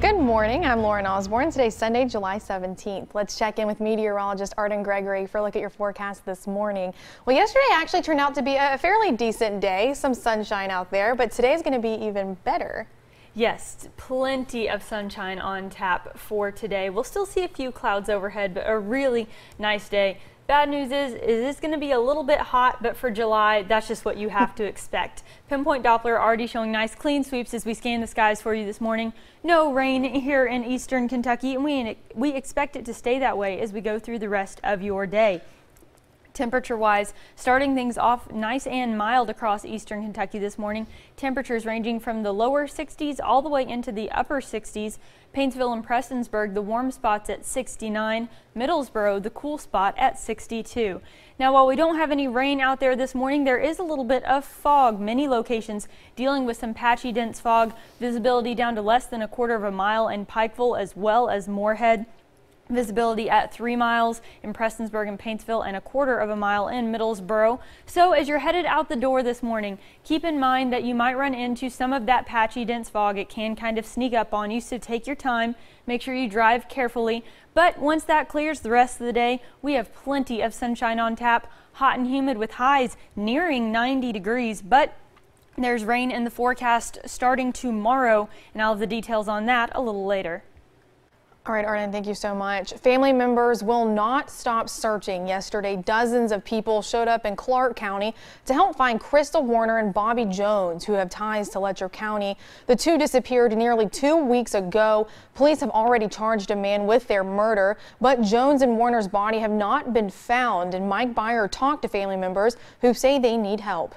Good morning, I'm Lauren Osborne. Today's Sunday, July 17th. Let's check in with meteorologist Arden Gregory for a look at your forecast this morning. Well, yesterday actually turned out to be a fairly decent day, some sunshine out there, but today's going to be even better. Yes, plenty of sunshine on tap for today. We'll still see a few clouds overhead, but a really nice day. Bad news is it's going to be a little bit hot, but for July, that's just what you have to expect. Pinpoint Doppler already showing nice clean sweeps as we scan the skies for you this morning. No rain here in eastern Kentucky, and we expect it to stay that way as we go through the rest of your day. Temperature-wise, starting things off nice and mild across eastern Kentucky this morning. Temperatures ranging from the lower 60s all the way into the upper 60s. Painesville and Prestonsburg, the warm spots at 69. Middlesboro, the cool spot at 62. Now, while we don't have any rain out there this morning, there is a little bit of fog. Many locations dealing with some patchy, dense fog. Visibility down to less than a quarter of a mile in Pikeville as well as Moorhead. Visibility at 3 miles in Prestonsburg and Paintsville and a quarter of a mile in Middlesboro. So as you're headed out the door this morning, keep in mind that you might run into some of that patchy dense fog. It can kind of sneak up on you, so take your time. Make sure you drive carefully. But once that clears the rest of the day, we have plenty of sunshine on tap, hot and humid with highs nearing 90 degrees. But there's rain in the forecast starting tomorrow, and I'll have the details on that a little later. All right, Arden, thank you so much. Family members will not stop searching. Yesterday, dozens of people showed up in Clark County to help find Crystal Warner and Bobby Jones, who have ties to Letcher County. The two disappeared nearly 2 weeks ago. Police have already charged a man with their murder, but Jones and Warner's body have not been found. And Mike Byer talked to family members who say they need help.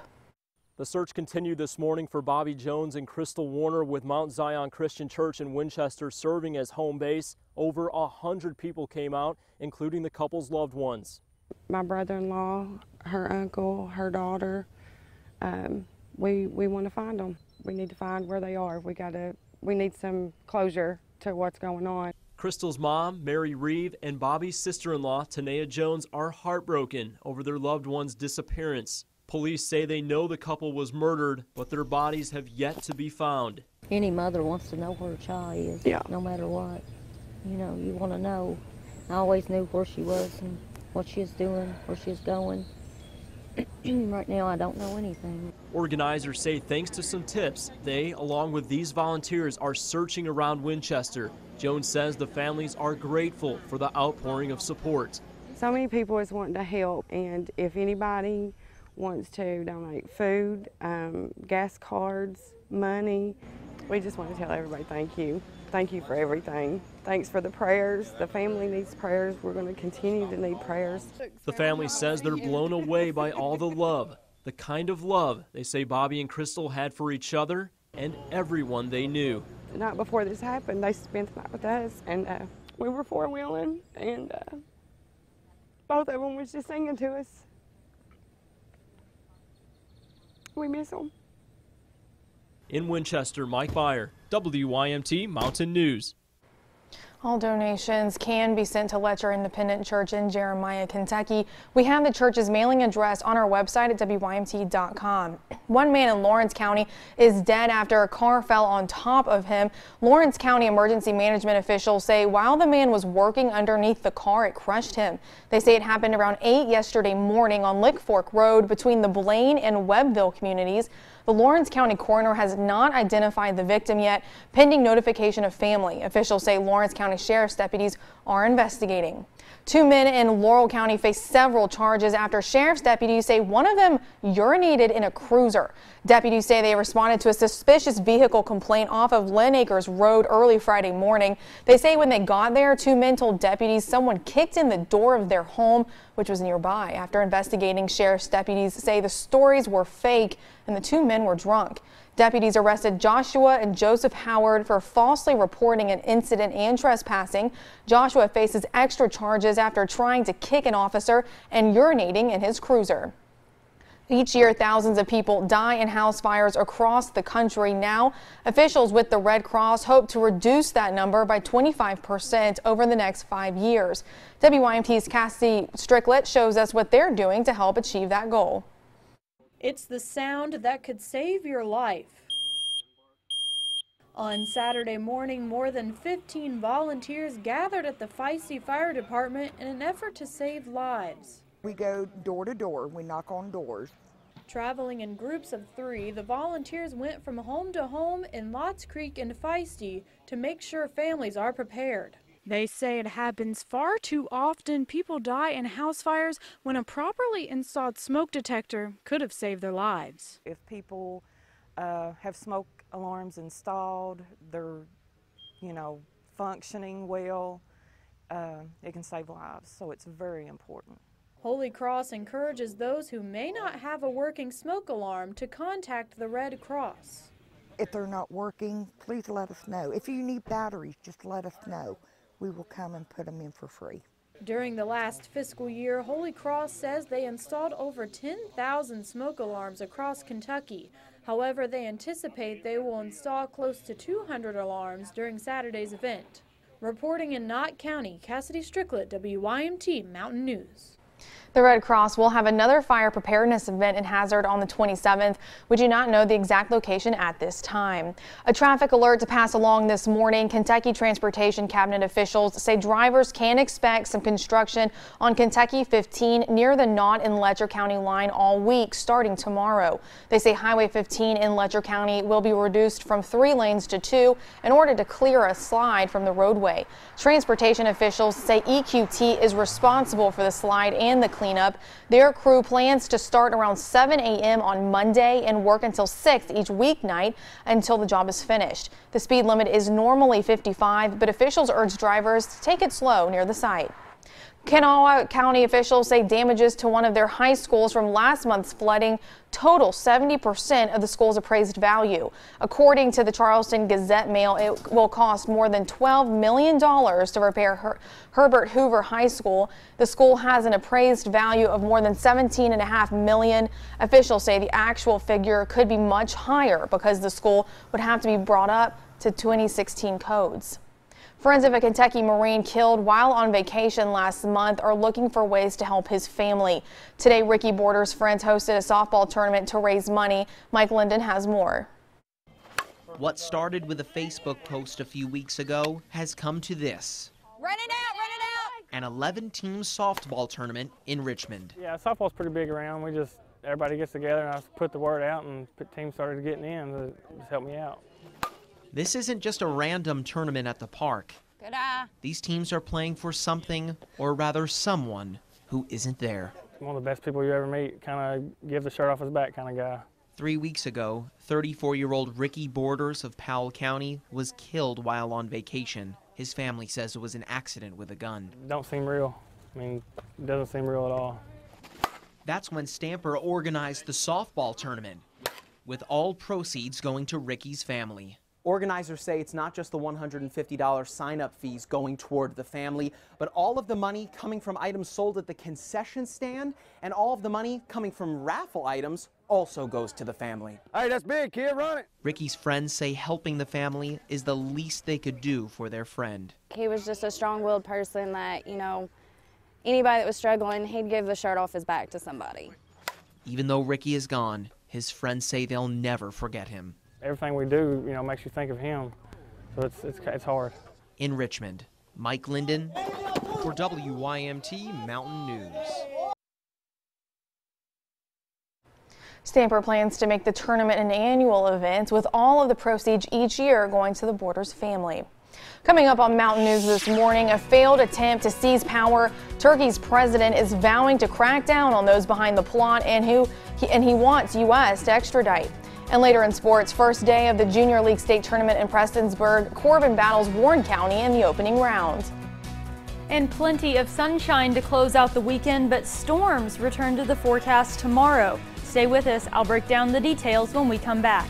The search continued this morning for Bobby Jones and Crystal Warner, with Mount Zion Christian Church in Winchester serving as home base. Over 100 people came out, including the couple's loved ones. My brother-in-law, her uncle, her daughter, we want to find them. We need to find where they are. We need some closure to what's going on. Crystal's mom, Mary Reeve, and Bobby's sister-in-law, Tanea Jones, are heartbroken over their loved one's disappearance. Police say they know the couple was murdered, but their bodies have yet to be found. Any mother wants to know where her child is, no matter what. You know, you want to know. I always knew where she was and what she was doing, where she was going. Right now, I don't know anything. Organizers say thanks to some tips, they, along with these volunteers, are searching around Winchester. Jones says the families are grateful for the outpouring of support. So many people is wanting to help, and if anybody wants to donate food, gas cards, money, we just want to tell everybody thank you. Thank you for everything. Thanks for the prayers. The family needs prayers. We're going to continue to need prayers. The family says they're blown away by all the love, the kind of love they say Bobby and Crystal had for each other and everyone they knew. The night before this happened, they spent the night with us, and we were four-wheeling, and both of them was just singing to us. We miss them. In Winchester, Mike Byer, WYMT Mountain News. All donations can be sent to Letcher Independent Church in Jeremiah, Kentucky. We have the church's mailing address on our website at WYMT.com. One man in Lawrence County is dead after a car fell on top of him. Lawrence County emergency management officials say while the man was working underneath the car, it crushed him. They say it happened around 8 yesterday morning on Lick Fork Road between the Blaine and Webbville communities. The Lawrence County coroner has not identified the victim yet, pending notification of family. Officials say Lawrence County Sheriff's deputies are investigating. 2 men in Laurel County face several charges after sheriff's deputies say one of them urinated in a cruiser. Deputies say they responded to a suspicious vehicle complaint off of Lynn Acres Road early Friday morning. They say when they got there, 2 men told deputies someone kicked in the door of their home, which was nearby. After investigating, sheriff's deputies say the stories were fake and the 2 men were drunk. Deputies arrested Joshua and Joseph Howard for falsely reporting an incident and trespassing. Joshua faces extra charges after trying to kick an officer and urinating in his cruiser. Each year, thousands of people die in house fires across the country. Now, officials with the Red Cross hope to reduce that number by 25% over the next 5 years. WYMT's Cassie Stricklet shows us what they're doing to help achieve that goal. It's the sound that could save your life. On Saturday morning, more than 15 volunteers gathered at the Feisty Fire Department in an effort to save lives. We go door to door, we knock on doors. Traveling in groups of 3, the volunteers went from home to home in Lotts Creek and Feisty to make sure families are prepared. They say it happens far too often. People die in house fires when a properly installed smoke detector could have saved their lives. If people have smoke alarms installed, they're, functioning well, it can save lives, so it's very important. Holy Cross encourages those who may not have a working smoke alarm to contact the Red Cross. If they're not working, please let us know. If you need batteries, just let us know. We will come and put them in for free. During the last fiscal year, Holy Cross says they installed over 10,000 smoke alarms across Kentucky. However, they anticipate they will install close to 200 alarms during Saturday's event. Reporting in Knott County, Cassidy Strickland, WYMT Mountain News. The Red Cross will have another fire preparedness event in Hazard on the 27th. We do not know the exact location at this time. A traffic alert to pass along this morning. Kentucky Transportation Cabinet officials say drivers can expect some construction on Kentucky 15 near the Knott and Letcher County line all week starting tomorrow. They say Highway 15 in Letcher County will be reduced from 3 lanes to 2 in order to clear a slide from the roadway. Transportation officials say EQT is responsible for the slide and the cleanup. Their crew plans to start around 7 a.m. on Monday and work until 6 each weeknight until the job is finished. The speed limit is normally 55, but officials urge drivers to take it slow near the site. Kanawha County officials say damages to one of their high schools from last month's flooding total 70% of the school's appraised value. According to the Charleston Gazette-Mail, it will cost more than $12 million to repair Herbert Hoover High School. The school has an appraised value of more than $17.5 million. Officials say the actual figure could be much higher because the school would have to be brought up to 2016 codes. Friends of a Kentucky Marine killed while on vacation last month are looking for ways to help his family. Today, Ricky Borders' friends hosted a softball tournament to raise money. Mike Linden has more. What started with a Facebook post a few weeks ago has come to this. Run it out, An 11-team softball tournament in Richmond. Yeah, softball's pretty big around. Everybody gets together and I put the word out and teams started getting in to just help me out. This isn't just a random tournament at the park. Good eye. These teams are playing for something, or rather someone, who isn't there. One of the best people you ever meet, kind of give the shirt off his back kind of guy. 3 weeks ago, 34-year-old Ricky Borders of Powell County was killed while on vacation. His family says it was an accident with a gun. Don't seem real. It doesn't seem real at all. That's when Stamper organized the softball tournament, with all proceeds going to Ricky's family. Organizers say it's not just the $150 sign-up fees going toward the family, but all of the money coming from items sold at the concession stand and all of the money coming from raffle items also goes to the family. Hey, that's big, kid, run it. Ricky's friends say helping the family is the least they could do for their friend. He was just a strong-willed person that, anybody that was struggling, he'd give the shirt off his back to somebody. Even though Ricky is gone, his friends say they'll never forget him. Everything we do, makes you think of him, so it's hard. In Richmond, Mike Linden for WYMT Mountain News. Stamper plans to make the tournament an annual event with all of the proceeds each year going to the Borders family. Coming up on Mountain News this morning, a failed attempt to seize power. Turkey's president is vowing to crack down on those behind the plot and he wants U.S. to extradite. And later in sports, first day of the Junior League State Tournament in Prestonsburg, Corbin battles Warren County in the opening round. And plenty of sunshine to close out the weekend, but storms return to the forecast tomorrow. Stay with us. I'll break down the details when we come back.